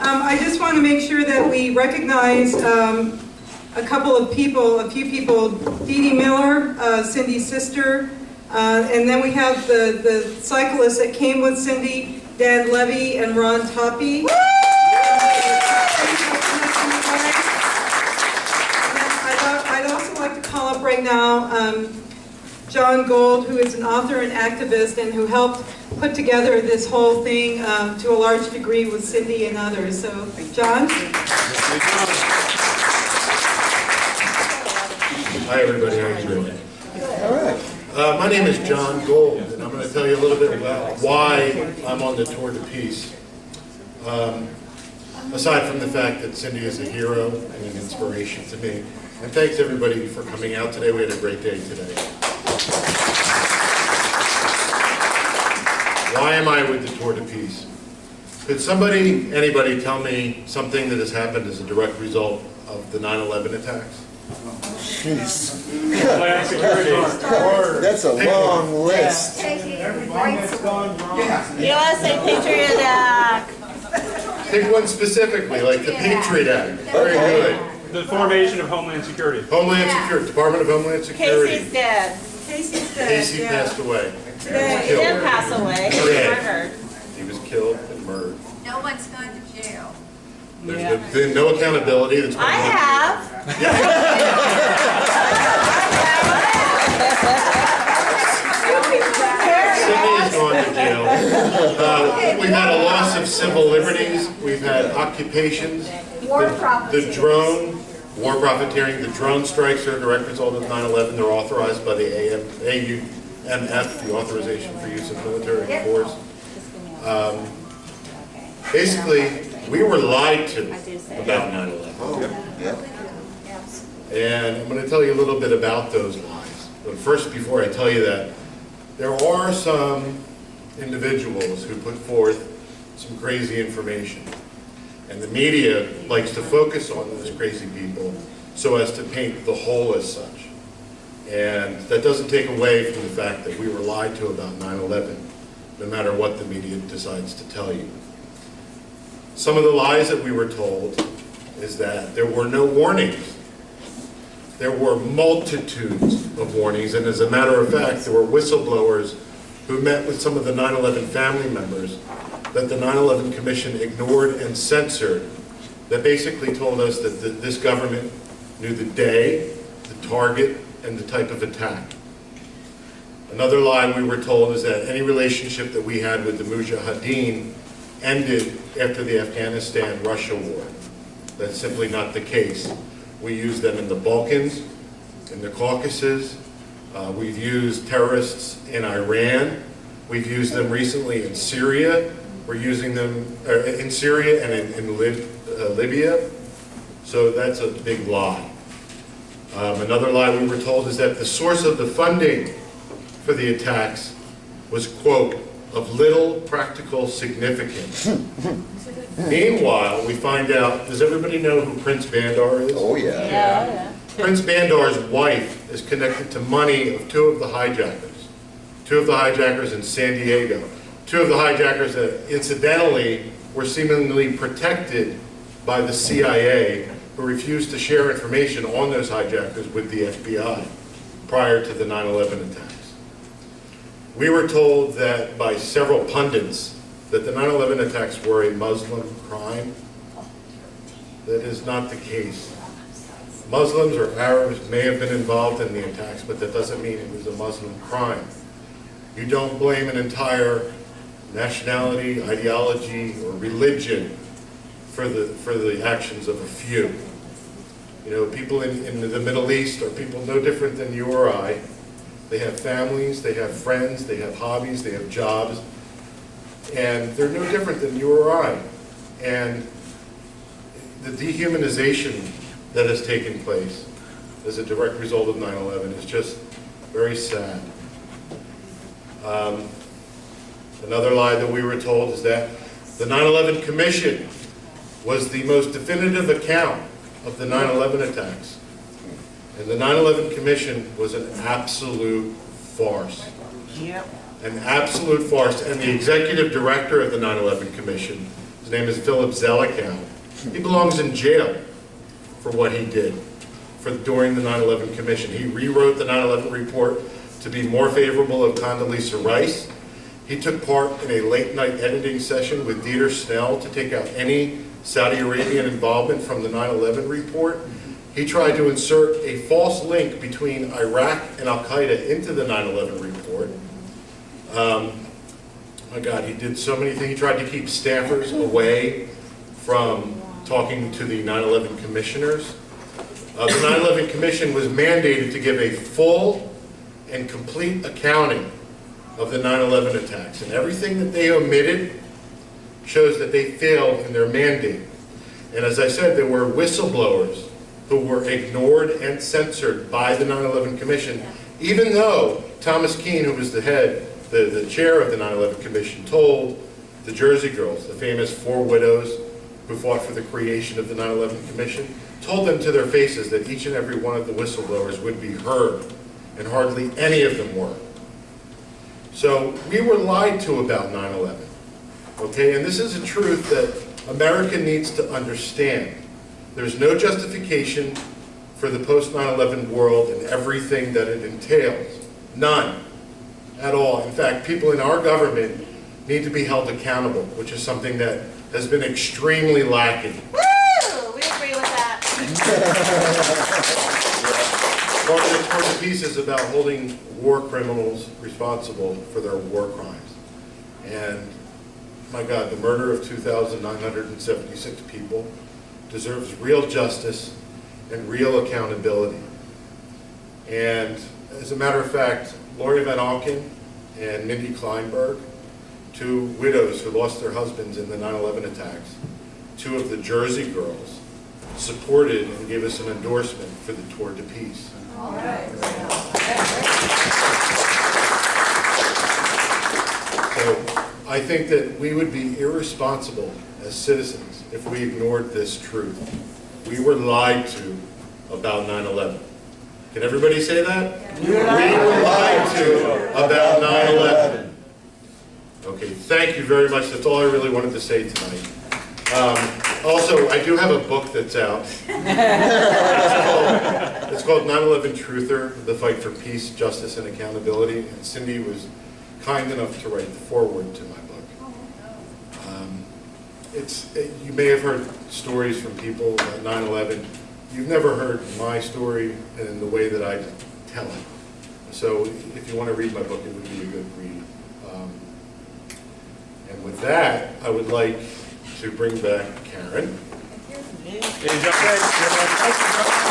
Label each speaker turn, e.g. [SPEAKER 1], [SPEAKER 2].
[SPEAKER 1] I just want to make sure that we recognize a few people, Dee Dee Miller, Cindy's sister, and then we have the cyclists that came with Cindy, Dan Levy and Ron Toppy. I'd also like to call up right now John Gold, who is an author and activist and who helped put together this whole thing to a large degree with Cindy and others. So, John?
[SPEAKER 2] Hi everybody, how are you doing? All right. My name is John Gold, and I'm going to tell you a little bit about why I'm on the Tour de Peace. Aside from the fact that Cindy is a hero and an inspiration to me. And thanks everybody for coming out today. We had a great day today. Why am I with the Tour de Peace? Could anybody tell me something that has happened as a direct result of the 9/11 attacks?
[SPEAKER 3] Jeez. That's a long list.
[SPEAKER 4] USA Patriot Act.
[SPEAKER 2] Pick one specifically, like the Patriot Act. Very good.
[SPEAKER 5] The formation of Homeland Security.
[SPEAKER 2] Homeland Security, Department of Homeland Security.
[SPEAKER 4] Casey's dead.
[SPEAKER 1] Casey's dead.
[SPEAKER 2] Casey
[SPEAKER 1] yeah.
[SPEAKER 2] passed away.
[SPEAKER 4] He did pass away. He was murdered.
[SPEAKER 2] He was killed and murdered.
[SPEAKER 6] No one's gone to jail.
[SPEAKER 2] There's been no accountability. That's
[SPEAKER 4] I have.
[SPEAKER 2] Sydney has gone to jail. We've had a loss of civil liberties. We've had occupations. The drone, war profiteering, the drone strikes are a direct result of 9/11. They're authorized by the AUMF, the Authorization for Use of Military Force. Basically, we were lied to about 9/11. And I'm going to tell you a little bit about those lies. But first, before I tell you that, there are some individuals who put forth some crazy information. And the media likes to focus on those crazy people so as to paint the whole as such. And that doesn't take away from the fact that we were lied to about 9/11, no matter what the media decides to tell you. Some of the lies that we were told is that there were no warnings. There were multitudes of warnings, and as a matter of fact, there were whistleblowers who met with some of the 9/11 family members that the 9/11 Commission ignored and censored, that basically told us that this government knew the day, the target, and the type of attack. Another lie we were told is that any relationship that we had with the Mujahideen ended after the Afghanistan-Russia war. That's simply not the case. We use them in the Balkans, in the Caucasus. We've used terrorists in Iran. We've used them recently in Syria. We're using them in Syria and in Libya. So that's a big lie. Another lie we were told is that the source of the funding for the attacks was, quote, of little practical significance. Meanwhile, we find out, does everybody know who Prince Bandar is?
[SPEAKER 3] Oh, yeah.
[SPEAKER 4] Yeah.
[SPEAKER 2] Prince Bandar's wife is connected to money of two of the hijackers. Two of the hijackers in San Diego. Two of the hijackers that incidentally were seemingly protected by the CIA, who refused to share information on those hijackers with the FBI prior to the 9/11 attacks. We were told that by several pundits that the 9/11 attacks were a Muslim crime. That is not the case. Muslims or Arabs may have been involved in the attacks, but that doesn't mean it was a Muslim crime. You don't blame an entire nationality, ideology, or religion for the actions of a few. You know, people in the Middle East are people no different than you or I. They have families, they have friends, they have hobbies, they have jobs, and they're no different than you or I. And the dehumanization that has taken place as a direct result of 9/11 is just very sad. Another lie that we were told is that the 9/11 Commission was the most definitive account of the 9/11 attacks. And the 9/11 Commission was an absolute farce. An absolute farce. And the executive director of the 9/11 Commission His name is Philip Zelikow. He belongs in jail for what he did during the 9/11 Commission. He rewrote the 9/11 report to be more favorable of Condoleezza Rice. He took part in a late-night editing session with Dieter Snell to take out any Saudi Arabian involvement from the 9/11 report. He tried to insert a false link between Iraq and Al-Qaeda into the 9/11 report. My God, he did so many things. He tried to keep staffers away from talking to the 9/11 commissioners. The 9/11 Commission was mandated to give a full and complete accounting of the 9/11 attacks, and everything that they omitted shows that they failed in their mandate. And as I said, there were whistleblowers who were ignored and censored by the 9/11 Commission, even though Thomas Keane, who was the chair of the 9/11 Commission, told the Jersey Girls, the famous 4 widows who fought for the creation of the 9/11 Commission, told them to their faces that each and every one of the whistleblowers would be heard, and hardly any of them were. So we were lied to about 9/11, okay? And this is a truth that America needs to understand. There's no justification for the post-9/11 world and everything that it entails. None at all. In fact, people in our government need to be held accountable, which is something that has been extremely lacking.
[SPEAKER 4] Woo! We agree with that.
[SPEAKER 2] Part of the piece is about holding war criminals responsible for their war crimes. And my God, the murder of 2,976 people deserves real justice and real accountability. And as a matter of fact, Lori Van Auken and Mindy Kleinberg, 2 widows who lost their husbands in the 9/11 attacks, 2 of the Jersey Girls, supported and gave us an endorsement for the Tour de Peace. So I think that we would be irresponsible as citizens if we ignored this truth. We were lied to about 9/11. Can everybody say that? We were lied to about 9/11. Okay, thank you very much. That's all I really wanted to say tonight. Also, I do have a book that's out. It's called 9/11 Truther, The Fight for Peace, Justice, and Accountability. And Cindy was kind enough to write the foreword to my book. You may have heard stories from people about 9/11. You've never heard my story in the way that I tell it. So if you want to read my book, it would be a good read. And with that, I would like to bring back Karen.
[SPEAKER 5] Hey, John.